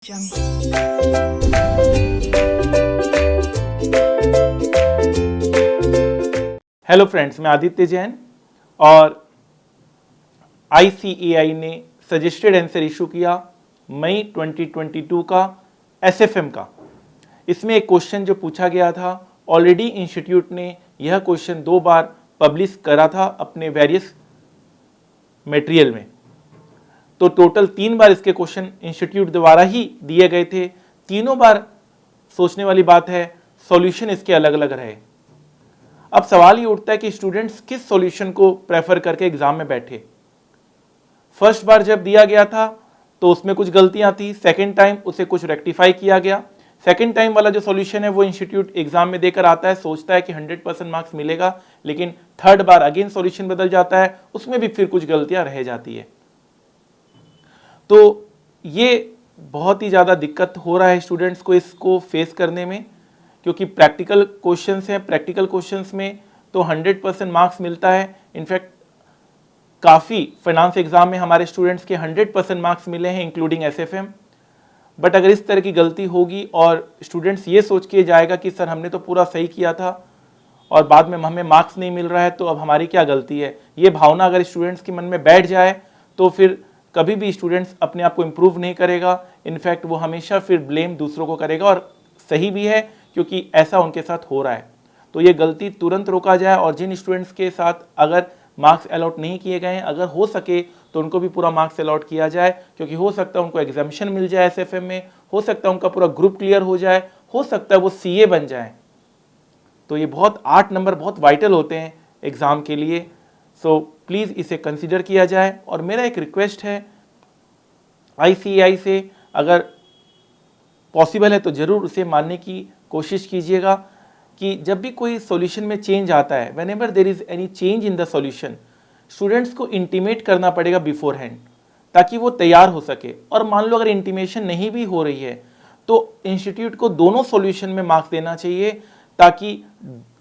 Hello friends, मैं आदित्य जैन और ICAI ने सजेस्टेड आंसर इशू किया मई 2022 का SFM का। इसमें एक क्वेश्चन जो पूछा गया था, ऑलरेडी इंस्टीट्यूट ने यह क्वेश्चन 2 बार पब्लिश करा था अपने वेरियस मटेरियल में। तो टोटल 3 बार इसके क्वेश्चन इंस्टीट्यूट द्वारा ही दिए गए थे। तीनों बार सोचने वाली बात है, सॉल्यूशन इसके अलग अलग रहे। अब सवाल ये उठता है कि स्टूडेंट्स किस सॉल्यूशन को प्रेफर करके एग्जाम में बैठे। फर्स्ट बार जब दिया गया था तो उसमें कुछ गलतियां थी, सेकेंड टाइम उसे कुछ रेक्टिफाई किया गया। सेकेंड टाइम वाला जो सॉल्यूशन है वो इंस्टीट्यूट एग्जाम में देकर आता है, सोचता है कि 100% मार्क्स मिलेगा, लेकिन थर्ड बार अगेन सॉल्यूशन बदल जाता है, उसमें भी फिर कुछ गलतियां रह जाती है। तो ये बहुत ही ज़्यादा दिक्कत हो रहा है स्टूडेंट्स को इसको फेस करने में, क्योंकि प्रैक्टिकल क्वेश्चंस हैं। प्रैक्टिकल क्वेश्चंस में तो 100% मार्क्स मिलता है। इनफैक्ट काफ़ी फाइनेंस एग्जाम में हमारे स्टूडेंट्स के 100% मार्क्स मिले हैं, इंक्लूडिंग SFM। बट अगर इस तरह की गलती होगी और स्टूडेंट्स ये सोच के जाएगा कि सर हमने तो पूरा सही किया था और बाद में हमें मार्क्स नहीं मिल रहा है, तो अब हमारी क्या गलती है, ये भावना अगर स्टूडेंट्स के मन में बैठ जाए तो फिर कभी भी स्टूडेंट्स अपने आप को इम्प्रूव नहीं करेगा। इनफैक्ट वो हमेशा फिर ब्लेम दूसरों को करेगा, और सही भी है क्योंकि ऐसा उनके साथ हो रहा है। तो ये गलती तुरंत रोका जाए, और जिन स्टूडेंट्स के साथ अगर मार्क्स अलॉट नहीं किए गए हैं, अगर हो सके तो उनको भी पूरा मार्क्स अलॉट किया जाए, क्योंकि हो सकता है उनको एग्जामिशन मिल जाए SFM में, हो सकता है उनका पूरा ग्रुप क्लियर हो जाए, हो सकता है वो CA बन जाए। तो ये 8 नंबर बहुत वाइटल होते हैं एग्ज़ाम के लिए। सो प्लीज़ इसे कंसिडर किया जाए। और मेरा एक रिक्वेस्ट है ICAI से, अगर पॉसिबल है तो ज़रूर उसे मानने की कोशिश कीजिएगा कि जब भी कोई सॉल्यूशन में चेंज आता है, when ever there is any change in the solution, students को इंटीमेट करना पड़ेगा बिफोर हैंड, ताकि वो तैयार हो सके। और मान लो अगर इंटीमेशन नहीं भी हो रही है तो इंस्टीट्यूट को दोनों सॉल्यूशन में मार्क्स देना चाहिए, ताकि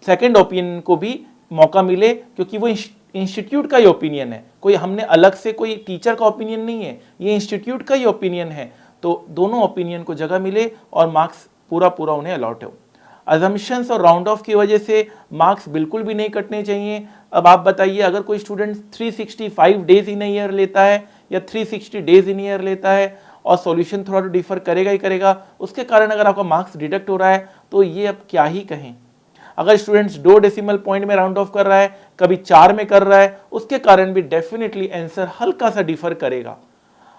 सेकेंड ओपिनियन को भी मौका मिले, क्योंकि वो इंस्टीट्यूट का ही ओपिनियन है, कोई हमने अलग से कोई टीचर का ओपिनियन नहीं है, ये इंस्टीट्यूट का ही ओपिनियन है। तो दोनों ओपिनियन को जगह मिले और मार्क्स पूरा उन्हें अलॉट हो। अजम्पशंस और राउंड ऑफ की वजह से मार्क्स बिल्कुल भी नहीं कटने चाहिए। अब आप बताइए, अगर कोई स्टूडेंट 365 डेज इन ईयर लेता है या 360 डेज इन ईयर लेता है और सॉल्यूशन थोड़ा तो डिफर करेगा ही करेगा, उसके कारण अगर आपका मार्क्स डिडक्ट हो रहा है तो ये अब क्या ही कहें। अगर स्टूडेंट्स 2 डेसिमल पॉइंट में राउंड ऑफ कर रहा है, कभी 4 में कर रहा है, उसके कारण भी डेफिनेटली आंसर हल्का सा डिफर करेगा।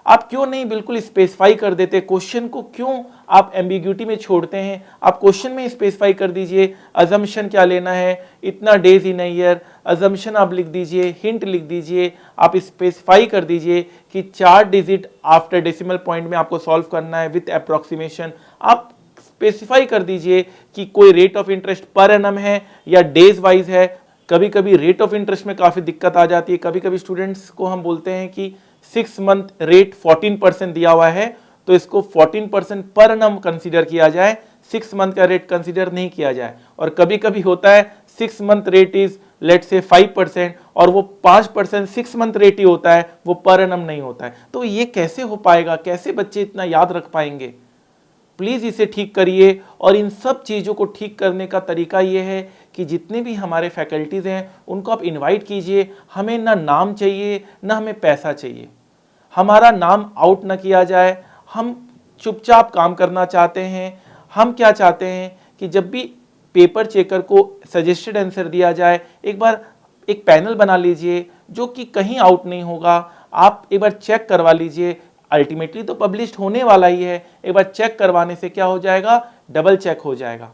आप क्यों नहीं बिल्कुल स्पेसिफाई कर देते क्वेश्चन को, क्यों आप एम्बिग्यूटी में छोड़ते हैं? आप क्वेश्चन में स्पेसिफाई कर दीजिए अजम्पशन क्या लेना है, इतना डेज इन ईयर, अजम्पशन आप लिख दीजिए, हिंट लिख दीजिए, आप स्पेसिफाई कर दीजिए कि 4 डिजिट आफ्टर डेसिमल पॉइंट में आपको सॉल्व करना है विथ अप्रोक्सीमेशन। आप स्पेसिफाई कर दीजिए कि कोई rate of interest per annum है या डेज वाइज है। कभी कभी रेट ऑफ इंटरेस्ट में काफ़ी दिक्कत आ जाती है। कभी कभी स्टूडेंट्स को हम बोलते हैं कि 6 मंथ रेट 14% दिया हुआ है, तो इसको 14% पर एनम कंसीडर किया जाए, 6 मंथ का रेट कंसीडर नहीं किया जाए। और कभी कभी होता है 6 मंथ रेट इज लेट से 5% और वो 5% 6 मंथ रेट ही होता है, वो पर एनम नहीं होता है। तो ये कैसे हो पाएगा, कैसे बच्चे इतना याद रख पाएंगे? प्लीज़ इसे ठीक करिए। और इन सब चीज़ों को ठीक करने का तरीका ये है कि जितने भी हमारे फैकल्टीज़ हैं उनको आप इनवाइट कीजिए। हमें ना नाम चाहिए ना हमें पैसा चाहिए, हमारा नाम आउट ना किया जाए, हम चुपचाप काम करना चाहते हैं। हम क्या चाहते हैं कि जब भी पेपर चेकर को सजेस्टेड आंसर दिया जाए, एक बार एक पैनल बना लीजिए जो कि कहीं आउट नहीं होगा, आप एक बार चेक करवा लीजिए। अल्टीमेटली तो पब्लिश होने वाला ही है, एक बार चेक करवाने से क्या हो जाएगा, डबल चेक हो जाएगा।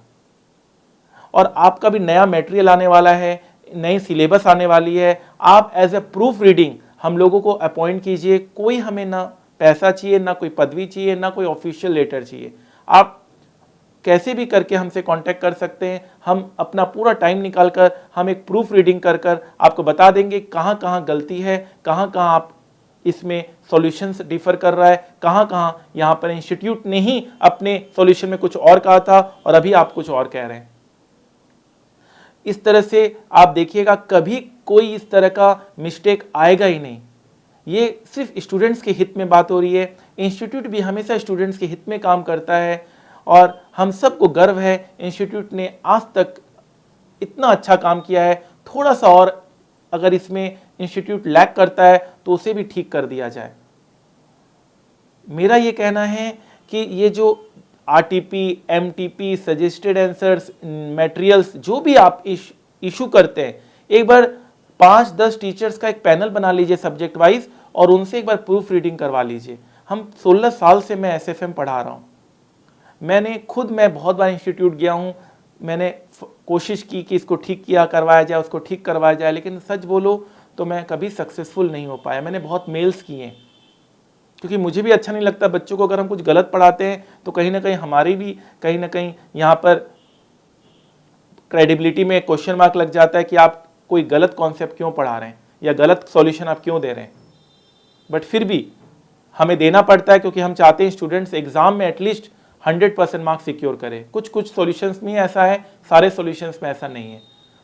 और आपका भी नया मटेरियल आने वाला है, नई सिलेबस आने वाली है। आप एज ए प्रूफ रीडिंग हम लोगों को अपॉइंट कीजिए। कोई हमें ना पैसा चाहिए, ना कोई पदवी चाहिए, ना कोई ऑफिशियल लेटर चाहिए। आप कैसे भी करके हमसे कांटेक्ट कर सकते हैं। हम अपना पूरा टाइम निकाल कर हम एक प्रूफ रीडिंग कर आपको बता देंगे कहाँ कहाँ गलती है, कहाँ कहाँ आप इसमें सॉल्यूशंस डिफर कर रहा है, कहाँ कहाँ यहाँ पर इंस्टीट्यूट ने ही अपने सॉल्यूशन में कुछ और कहा था और अभी आप कुछ और कह रहे हैं। इस तरह से आप देखिएगा कभी कोई इस तरह का मिस्टेक आएगा ही नहीं। ये सिर्फ स्टूडेंट्स के हित में बात हो रही है। इंस्टीट्यूट भी हमेशा स्टूडेंट्स के हित में काम करता है और हम सबको गर्व है इंस्टीट्यूट ने आज तक इतना अच्छा काम किया है। थोड़ा सा और अगर इसमें इंस्टीट्यूट लैग करता है तो उसे भी ठीक कर दिया जाए। मेरा ये कहना है कि ये जो RTP, MTP, suggested answers, materials जो भी आप इशू करते हैं, एक बार 5-10 टीचर्स का एक पैनल बना लीजिए सब्जेक्ट वाइज और उनसे एक बार प्रूफ रीडिंग करवा लीजिए। हम 16 साल से मैं SFM पढ़ा रहा हूँ। मैं बहुत बार इंस्टीट्यूट गया हूँ, मैंने कोशिश की कि इसको ठीक किया करवाया जाए, उसको ठीक करवाया जाए, लेकिन सच बोलो तो मैं कभी सक्सेसफुल नहीं हो पाया। मैंने बहुत मेल्स किए हैं क्योंकि मुझे भी अच्छा नहीं लगता बच्चों को अगर हम कुछ गलत पढ़ाते हैं तो कहीं ना कहीं हमारी भी कहीं ना कहीं यहाँ पर क्रेडिबिलिटी में क्वेश्चन मार्क लग जाता है कि आप कोई गलत कॉन्सेप्ट क्यों पढ़ा रहे हैं या गलत सॉल्यूशन आप क्यों दे रहे हैं। बट फिर भी हमें देना पड़ता है क्योंकि हम चाहते हैं स्टूडेंट्स एग्जाम में एटलीस्ट 100% मार्क्स सिक्योर करें। कुछ सॉल्यूशंस में ऐसा है, सारे सॉल्यूशंस में ऐसा नहीं है,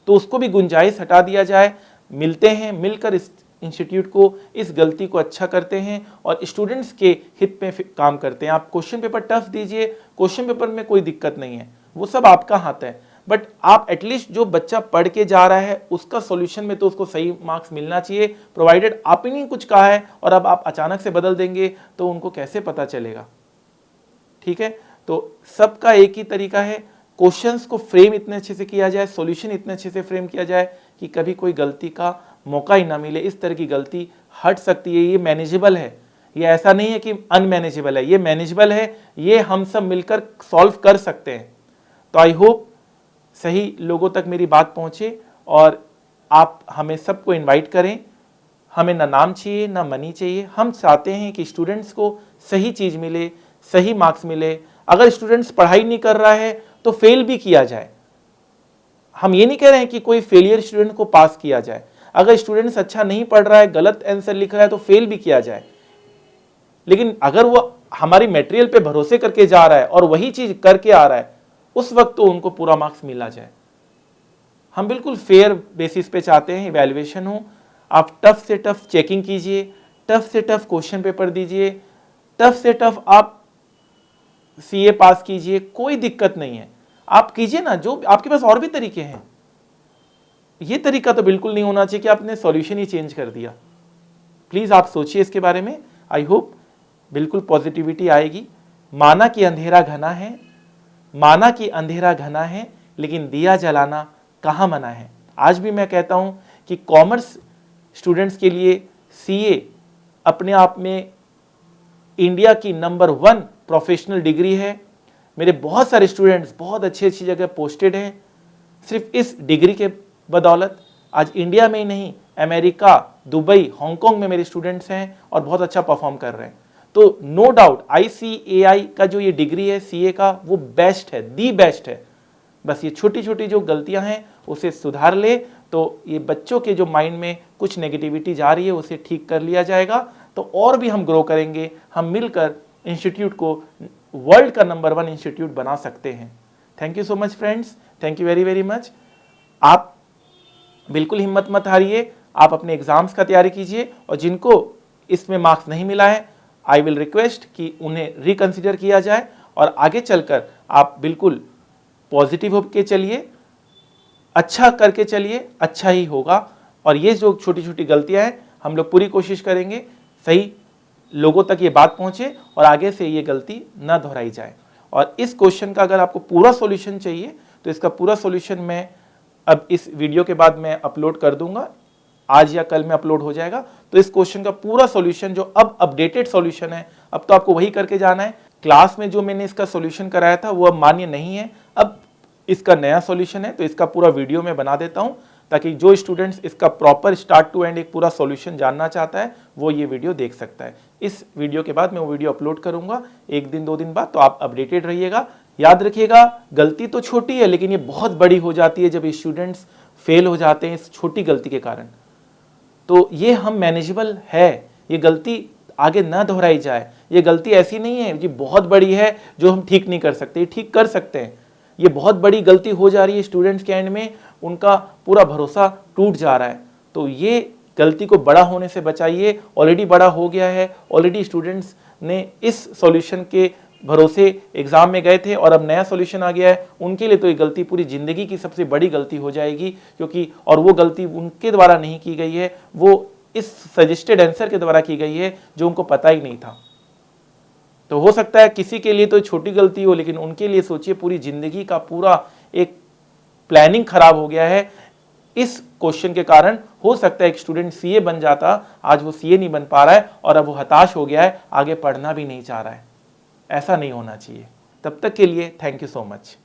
तो उसको भी गुंजाइश हटा दिया जाए। मिलते हैं, मिलकर इस इंस्टीट्यूट को इस गलती को अच्छा करते हैं और स्टूडेंट्स के हित में काम करते हैं। आप क्वेश्चन पेपर टफ दीजिए, क्वेश्चन पेपर में कोई दिक्कत नहीं है, वो सब आपका हाथ है, बट आप एटलीस्ट जो बच्चा पढ़ के जा रहा है उसका सॉल्यूशन में तो उसको सही मार्क्स मिलना चाहिए। प्रोवाइडेड आप ही नहीं कुछ कहा है और अब आप अचानक से बदल देंगे तो उनको कैसे पता चलेगा। ठीक है, तो सबका एक ही तरीका है, क्वेश्चंस को फ्रेम इतने अच्छे से किया जाए, सॉल्यूशन इतने अच्छे से फ्रेम किया जाए कि कभी कोई गलती का मौका ही ना मिले। इस तरह की गलती हट सकती है, ये मैनेजेबल है, ये ऐसा नहीं है कि अनमैनेजेबल है, ये मैनेजेबल है, ये हम सब मिलकर सॉल्व कर सकते हैं। तो आई होप सही लोगों तक मेरी बात पहुंचे और आप हमें सबको इनवाइट करें। हमें ना नाम चाहिए ना मनी चाहिए, हम चाहते हैं कि स्टूडेंट्स को सही चीज़ मिले, सही मार्क्स मिले। अगर स्टूडेंट्स पढ़ाई नहीं कर रहा है तो फेल भी किया जाए। हम ये नहीं कह रहे हैं कि कोई फेलियर स्टूडेंट को पास किया जाए। अगर स्टूडेंट्स अच्छा नहीं पढ़ रहा है, गलत आंसर लिख रहा है तो फेल भी किया जाए, लेकिन अगर वो हमारी मटेरियल पे भरोसे करके जा रहा है और वही चीज करके आ रहा है उस वक्त तो उनको पूरा मार्क्स मिला जाए। हम बिल्कुल फेयर बेसिस पे चाहते हैं इवैल्यूएशन हो। आप टफ से टफ चेकिंग कीजिए, टफ से टफ क्वेश्चन पेपर दीजिए, टफ से टफ आप CA पास कीजिए, कोई दिक्कत नहीं है, आप कीजिए ना। जो आपके पास और भी तरीके हैं, ये तरीका तो बिल्कुल नहीं होना चाहिए कि आपने सॉल्यूशन ही चेंज कर दिया। प्लीज आप सोचिए इसके बारे में। आई होप बिल्कुल पॉजिटिविटी आएगी। माना कि अंधेरा घना है, माना कि अंधेरा घना है, लेकिन दिया जलाना कहाँ मना है। आज भी मैं कहता हूं कि कॉमर्स स्टूडेंट्स के लिए CA अपने आप में इंडिया की नंबर 1 प्रोफेशनल डिग्री है। मेरे बहुत सारे स्टूडेंट्स बहुत अच्छी अच्छी जगह पोस्टेड हैं सिर्फ इस डिग्री के बदौलत। आज इंडिया में ही नहीं, अमेरिका, दुबई, हांगकांग में मेरे स्टूडेंट्स हैं और बहुत अच्छा परफॉर्म कर रहे हैं। तो नो डाउट ICAI का जो ये डिग्री है CA का, वो बेस्ट है, दी बेस्ट है। बस ये छोटी छोटी जो गलतियां हैं उसे सुधार ले तो ये बच्चों के जो माइंड में कुछ नेगेटिविटी जा रही है उसे ठीक कर लिया जाएगा, तो और भी हम ग्रो करेंगे। हम मिलकर इंस्टीट्यूट को वर्ल्ड का नंबर 1 इंस्टीट्यूट बना सकते हैं। Thank you so much friends, thank you very very much. आप बिल्कुल हिम्मत मत हारिए, आप अपने एग्जाम्स का तैयारी कीजिए और जिनको इसमें मार्क्स नहीं मिला है आई विल रिक्वेस्ट कि उन्हें रिकंसिडर किया जाए और आगे चलकर आप बिल्कुल पॉजिटिव होकर चलिए, अच्छा करके चलिए, अच्छा ही होगा। और ये जो छोटी छोटी गलतियां हैं हम लोग पूरी कोशिश करेंगे सही लोगों तक ये बात पहुंचे और आगे से ये गलती ना दोहराई जाए। और इस क्वेश्चन का अगर आपको पूरा सॉल्यूशन चाहिए तो इसका पूरा सॉल्यूशन मैं अब इस वीडियो के बाद मैं अपलोड कर दूंगा, आज या कल में अपलोड हो जाएगा। तो इस क्वेश्चन का पूरा सॉल्यूशन जो अब अपडेटेड सॉल्यूशन है, अब तो आपको वही करके जाना है। क्लास में जो मैंने इसका सॉल्यूशन कराया था वो अब मान्य नहीं है, अब इसका नया सॉल्यूशन है, तो इसका पूरा वीडियो मैं बना देता हूं ताकि जो स्टूडेंट्स इसका प्रॉपर स्टार्ट टू एंड एक पूरा सॉल्यूशन जानना चाहता है वो ये वीडियो देख सकता है। इस वीडियो के बाद मैं वो वीडियो अपलोड करूंगा 1 दिन 2 दिन बाद, तो आप अपडेटेड रहिएगा। याद रखिएगा गलती तो छोटी है लेकिन ये बहुत बड़ी हो जाती है जब स्टूडेंट्स फेल हो जाते हैं इस छोटी गलती के कारण। तो ये हम मैनेजेबल है, ये गलती आगे ना दोहराई जाए। ये गलती ऐसी नहीं है कि बहुत बड़ी है जो हम ठीक नहीं कर सकते, ठीक कर सकते हैं। ये बहुत बड़ी गलती हो जा रही है स्टूडेंट्स के एंड में, उनका पूरा भरोसा टूट जा रहा है। तो ये गलती को बड़ा होने से बचाइए। ऑलरेडी बड़ा हो गया है, ऑलरेडी स्टूडेंट्स ने इस सॉल्यूशन के भरोसे एग्जाम में गए थे और अब नया सॉल्यूशन आ गया है, उनके लिए तो ये गलती पूरी ज़िंदगी की सबसे बड़ी गलती हो जाएगी, क्योंकि और वो गलती उनके द्वारा नहीं की गई है, वो इस सजेस्टेड आंसर के द्वारा की गई है जो उनको पता ही नहीं था। तो हो सकता है किसी के लिए तो छोटी गलती हो, लेकिन उनके लिए सोचिए पूरी ज़िंदगी का पूरा एक प्लानिंग खराब हो गया है इस क्वेश्चन के कारण। हो सकता है एक स्टूडेंट सीए बन जाता, आज वो सीए नहीं बन पा रहा है और अब वो हताश हो गया है, आगे पढ़ना भी नहीं चाह रहा है। ऐसा नहीं होना चाहिए। तब तक के लिए थैंक यू सो मच।